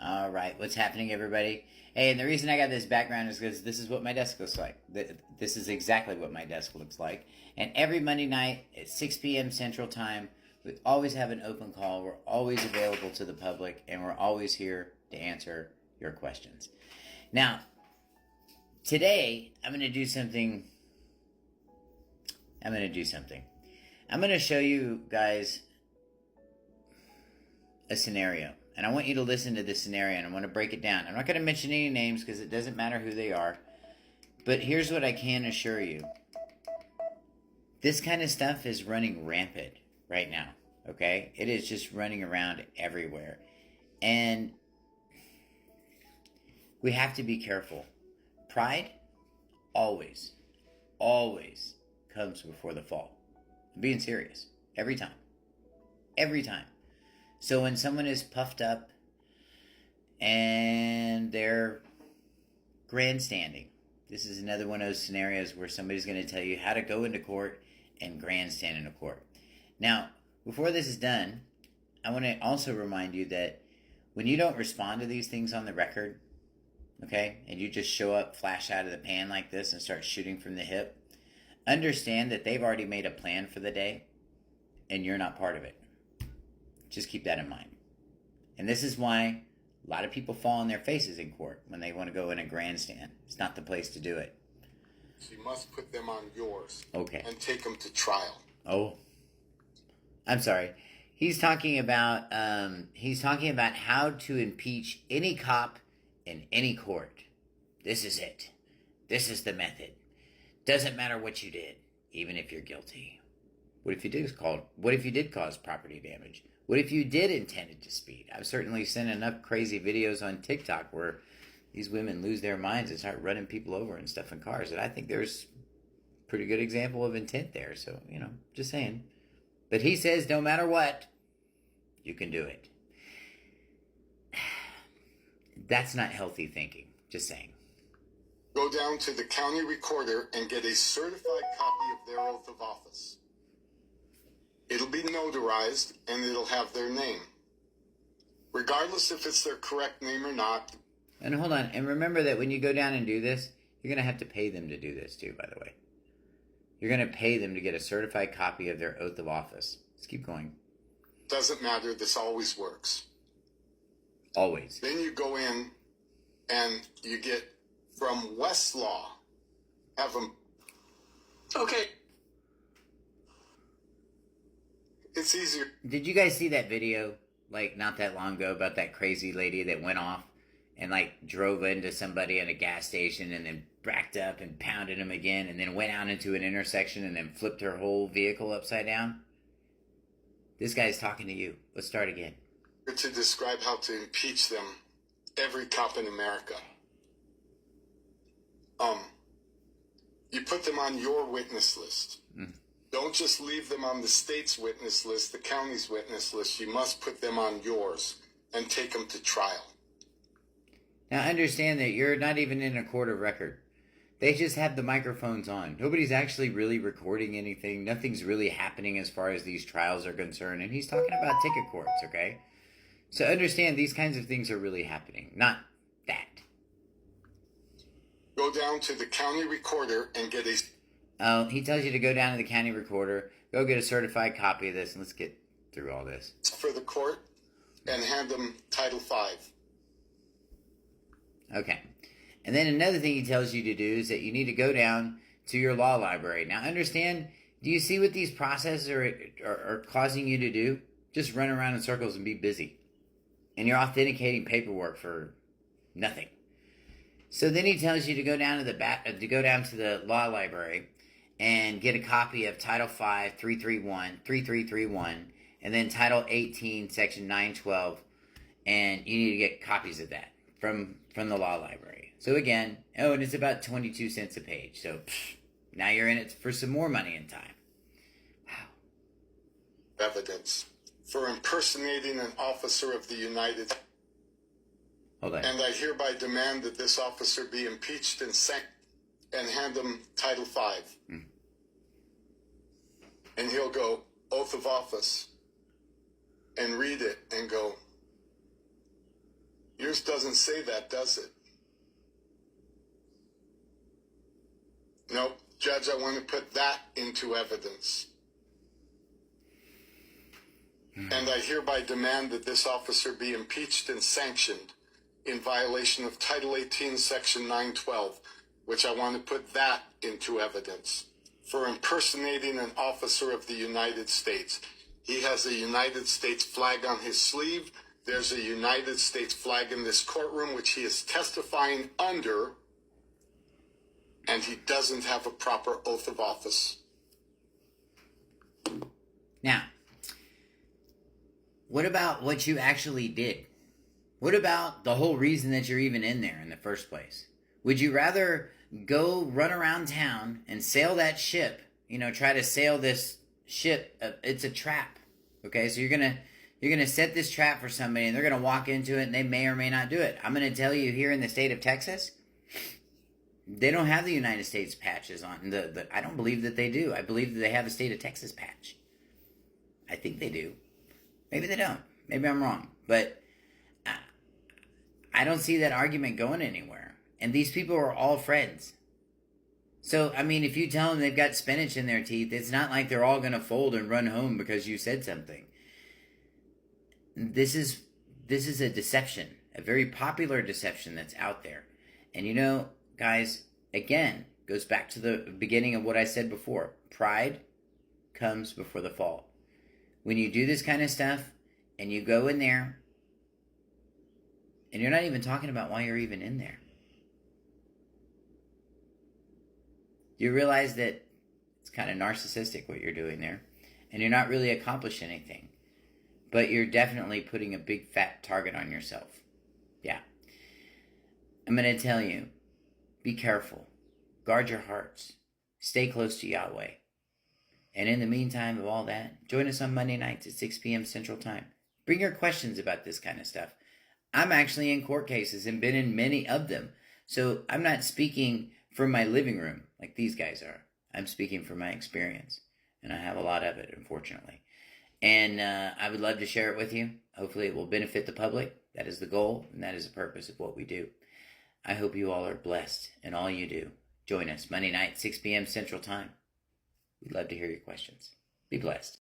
All right, what's happening, everybody? Hey, and the reason I got this background is because this is what my desk looks like. This is exactly what my desk looks like. And every Monday night at 6 p.m. Central Time, we always have an open call. We're always available to the public, and we're always here to answer your questions. Now, today, I'm going to do something. I'm going to show you guys a scenario. And I want you to listen to this scenario, and I want to break it down. I'm not going to mention any names because it doesn't matter who they are. But here's what I can assure you. This kind of stuff is running rampant right now, okay? It is just running around everywhere. And we have to be careful. Pride always comes before the fall. I'm being serious. Every time. Every time. So when someone is puffed up and they're grandstanding, this is another one of those scenarios where somebody's going to tell you how to go into court and grandstand in a court. Now, before this is done, I want to also remind you that when you don't respond to these things on the record, okay, and you just show up, flash out of the pan like this and start shooting from the hip, understand that they've already made a plan for the day and you're not part of it. Just keep that in mind. And this is why a lot of people fall on their faces in court when they want to go in a grandstand. It's not the place to do it. You must put them on yours. Okay. And take them to trial. Oh, I'm sorry. He's talking about how to impeach any cop in any court. This is it. This is the method. Doesn't matter what you did, even if you're guilty. What if you did cause property damage? What if you did intend to speed? I've certainly seen enough crazy videos on TikTok where these women lose their minds and start running people over and stuff in cars. And I think there's a pretty good example of intent there. So, just saying. But he says no matter what, you can do it. That's not healthy thinking. Just saying. Go down to the county recorder and get a certified copy of their oath of office. It'll be notarized, and it'll have their name. Regardless if it's their correct name or not. And hold on. And remember that when you go down and do this, you're going to have to pay them to do this too, by the way. You're going to pay them to get a certified copy of their oath of office. Let's keep going. Doesn't matter. This always works. Always. Then you go in, and you get from Westlaw. Have them. Okay. It's easier. Did you guys see that video, not that long ago, about that crazy lady that went off and, drove into somebody at a gas station and then backed up and pounded him again and then went out into an intersection and then flipped her whole vehicle upside down? This guy's talking to you. Let's start again. To describe how to impeach them, every cop in America. You put them on your witness list. Don't just leave them on the state's witness list, the county's witness list. You must put them on yours and take them to trial. Now understand that you're not even in a court of record. They just have the microphones on. Nobody's actually really recording anything. Nothing's really happening as far as these trials are concerned. And he's talking about ticket courts, okay? So understand these kinds of things are really happening, not that. Go down to the county recorder and get a... He tells you to go down to the county recorder, go get a certified copy of this, and let's get through all this. For the court, and hand them Title V. Okay. And then another thing he tells you to do is that you need to go down to your law library. Now understand, do you see what these processes are causing you to do? Just run around in circles and be busy. And you're authenticating paperwork for nothing. So then he tells you to go down to the law library and get a copy of Title V, 3331, and then Title 18, Section 912, and you need to get copies of that from the law library. So again, and it's about 22 cents a page. So now you're in it for some more money and time. Wow. Evidence for impersonating an officer of the United States. Hold on. And I hereby demand that this officer be impeached and hand him Title V. And he'll go, oath of office, and read it and go, you're Yours doesn't say that, does it? No, Judge, I want to put that into evidence. And I hereby demand that this officer be impeached and sanctioned in violation of Title 18, Section 912, which I want to put that into evidence, for impersonating an officer of the United States. He has a United States flag on his sleeve. There's a United States flag in this courtroom, which he is testifying under, and he doesn't have a proper oath of office. Now, what about what you actually did? What about the whole reason that you're even in there in the first place? Would you rather go run around town and sail that ship, try to sail this ship? It's a trap. Okay, so you're gonna set this trap for somebody, and they're gonna walk into it, and they may or may not do it. I'm gonna tell you, here in the state of Texas, they don't have the United States patches on. I don't believe that they do. I believe that they have the state of Texas patch. I think they do. Maybe they don't. Maybe I'm wrong. But I don't see that argument going anywhere. And these people are all friends. So, I mean, if you tell them they've got spinach in their teeth, it's not like they're all going to fold and run home because you said something. This is a deception, a very popular deception that's out there. And guys, again, goes back to the beginning of what I said before. Pride comes before the fall. When you do this kind of stuff and you go in there and you're not even talking about why you're even in there, you realize that it's kind of narcissistic what you're doing there, and you're not really accomplishing anything, but you're definitely putting a big fat target on yourself. Yeah. I'm going to tell you, be careful. Guard your hearts. Stay close to Yahweh. And in the meantime of all that, join us on Monday nights at 6 p.m. Central Time. Bring your questions about this kind of stuff. I'm actually in court cases and been in many of them. So I'm not speaking from my living room like these guys are. I'm speaking from my experience. And I have a lot of it, unfortunately. And I would love to share it with you. Hopefully it will benefit the public. That is the goal, and that is the purpose of what we do. I hope you all are blessed in all you do. Join us Monday night, 6 p.m. Central Time. We'd love to hear your questions. Be blessed.